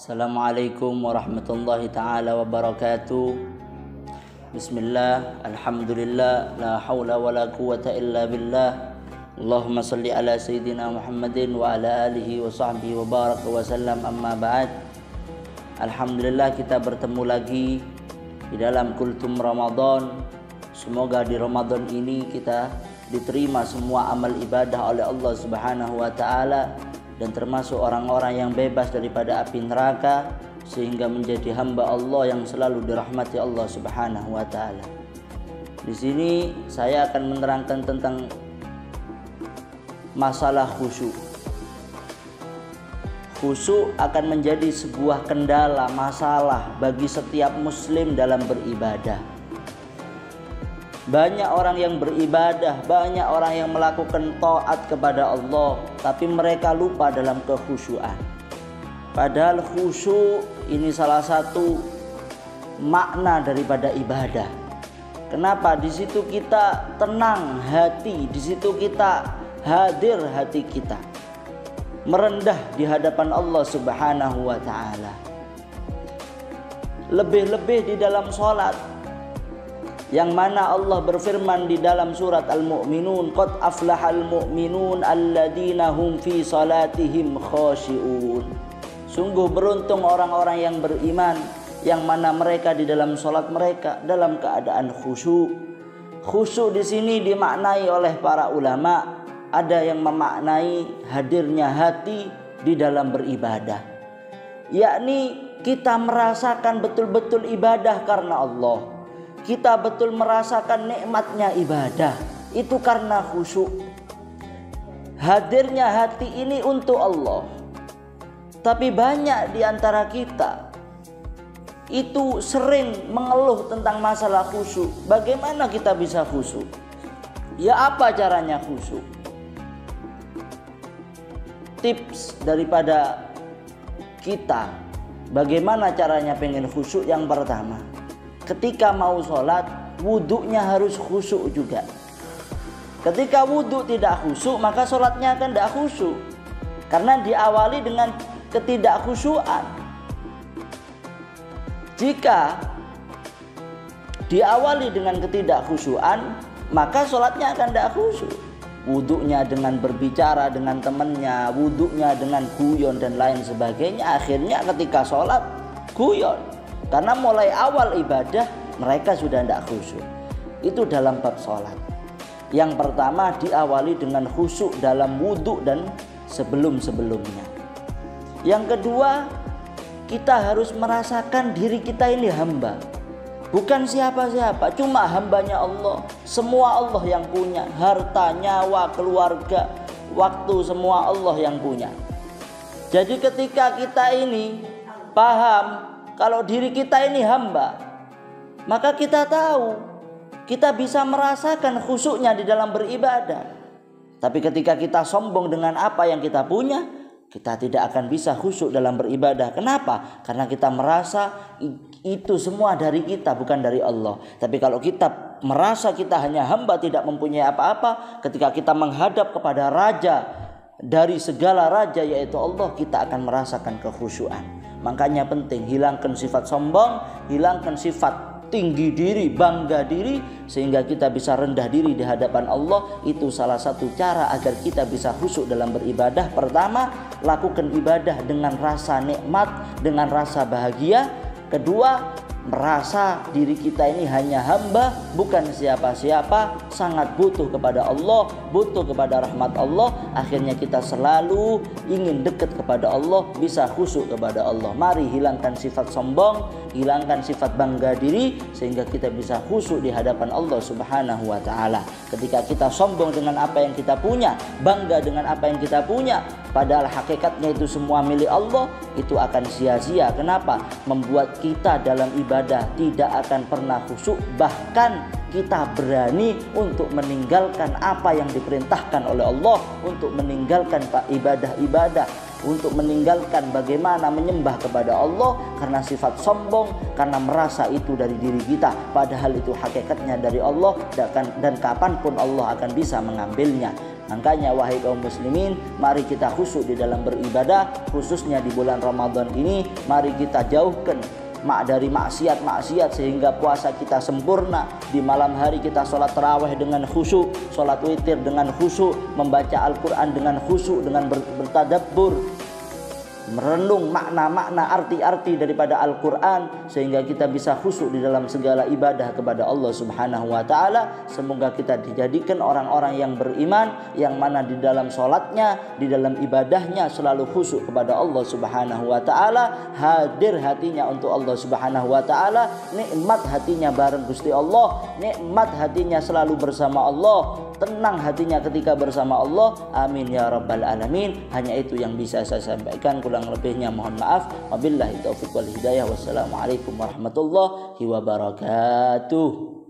Assalamualaikum warahmatullahi ta'ala wabarakatuh. Bismillah, alhamdulillah, la hawla wa la quwata illa billah. Allahumma salli ala sayyidina Muhammadin wa ala alihi wa sahbihi wa baraka wa sallam, amma ba'd. Alhamdulillah kita bertemu lagi di dalam kultum Ramadan. Semoga di Ramadan ini kita diterima semua amal ibadah oleh Allah Subhanahu wa ta'ala, dan termasuk orang-orang yang bebas daripada api neraka, sehingga menjadi hamba Allah yang selalu dirahmati Allah Subhanahu wa ta'ala. Di sini saya akan menerangkan tentang masalah khusyuk. Khusyuk akan menjadi sebuah kendala, masalah bagi setiap muslim dalam beribadah. Banyak orang yang beribadah, banyak orang yang melakukan taat kepada Allah, tapi mereka lupa dalam kekhusyuan. Padahal khusyuk ini salah satu makna daripada ibadah. Kenapa? Di situ kita tenang hati, di situ kita hadir hati kita, merendah di hadapan Allah Subhanahu wa ta'ala. Lebih-lebih di dalam sholat, yang mana Allah berfirman di dalam surat Al-Mu'minun, qad aflahal mu'minun alladzina hum fi salatihim khashi'un. Sungguh beruntung orang-orang yang beriman, yang mana mereka di dalam salat mereka dalam keadaan khusyuk. Khusyuk di sini dimaknai oleh para ulama, ada yang memaknai hadirnya hati di dalam beribadah, yakni kita merasakan betul-betul ibadah karena Allah. Kita betul merasakan nikmatnya ibadah, itu karena khusyuk. Hadirnya hati ini untuk Allah. Tapi banyak di antara kita itu sering mengeluh tentang masalah khusyuk. Bagaimana kita bisa khusyuk? Ya, apa caranya khusyuk? Tips daripada kita, bagaimana caranya pengen khusyuk? Yang pertama, ketika mau sholat, wudhunya harus khusyuk juga. Ketika wudhu tidak khusyuk, maka sholatnya akan tidak khusyuk, karena diawali dengan ketidakkhusyuan. Jika diawali dengan ketidakkhusyuan, maka sholatnya akan tidak khusyuk. Wudhunya dengan berbicara dengan temannya, wudhunya dengan guyon dan lain sebagainya, akhirnya ketika sholat guyon. Karena mulai awal ibadah mereka sudah tidak khusyuk. Itu dalam bab sholat. Yang pertama, diawali dengan khusyuk dalam wudhu dan sebelum-sebelumnya. Yang kedua, kita harus merasakan diri kita ini hamba, bukan siapa-siapa, cuma hambanya Allah. Semua Allah yang punya, harta, nyawa, keluarga, waktu, semua Allah yang punya. Jadi ketika kita ini paham kalau diri kita ini hamba, maka kita tahu, kita bisa merasakan khusyuknya di dalam beribadah. Tapi ketika kita sombong dengan apa yang kita punya, kita tidak akan bisa khusyuk dalam beribadah. Kenapa? Karena kita merasa itu semua dari kita, bukan dari Allah. Tapi kalau kita merasa kita hanya hamba, tidak mempunyai apa-apa, ketika kita menghadap kepada raja dari segala raja, yaitu Allah, kita akan merasakan kekhusyuan. Makanya penting hilangkan sifat sombong, hilangkan sifat tinggi diri, bangga diri, sehingga kita bisa rendah diri di hadapan Allah. Itu salah satu cara agar kita bisa khusyuk dalam beribadah. Pertama, lakukan ibadah dengan rasa nikmat, dengan rasa bahagia. Kedua, merasa diri kita ini hanya hamba, bukan siapa-siapa, sangat butuh kepada Allah, butuh kepada rahmat Allah. Akhirnya kita selalu ingin dekat kepada Allah, bisa khusyuk kepada Allah. Mari hilangkan sifat sombong, hilangkan sifat bangga diri, sehingga kita bisa khusyuk di hadapan Allah Subhanahu wa ta'ala. Ketika kita sombong dengan apa yang kita punya, bangga dengan apa yang kita punya, padahal hakikatnya itu semua milik Allah, itu akan sia-sia. Kenapa? Membuat kita dalam ibadah tidak akan pernah khusyuk. Bahkan kita berani untuk meninggalkan apa yang diperintahkan oleh Allah, untuk meninggalkan ibadah-ibadah, untuk meninggalkan bagaimana menyembah kepada Allah karena sifat sombong, karena merasa itu dari diri kita, padahal itu hakikatnya dari Allah, dan kapanpun Allah akan bisa mengambilnya. Makanya wahai kaum muslimin, mari kita khusyuk di dalam beribadah, khususnya di bulan Ramadan ini. Mari kita jauhkan dari maksiat-maksiat sehingga puasa kita sempurna. Di malam hari kita sholat tarawih dengan khusyuk, sholat witir dengan khusyuk, membaca Al-Quran dengan khusyuk, dengan bertadabbur, merenung makna-makna, arti-arti daripada Al-Quran, sehingga kita bisa khusyuk di dalam segala ibadah kepada Allah Subhanahu wa ta'ala. Semoga kita dijadikan orang-orang yang beriman, yang mana di dalam sholatnya, di dalam ibadahnya selalu khusyuk kepada Allah Subhanahu wa ta'ala, hadir hatinya untuk Allah Subhanahu wa ta'ala, nikmat hatinya bareng Gusti Allah, nikmat hatinya selalu bersama Allah, tenang hatinya ketika bersama Allah. Amin ya rabbal alamin. Hanya itu yang bisa saya sampaikan, kurang lebihnya mohon maaf. Wabillahi taufiq wal hidayah. Wassalamualaikum warahmatullahi wabarakatuh.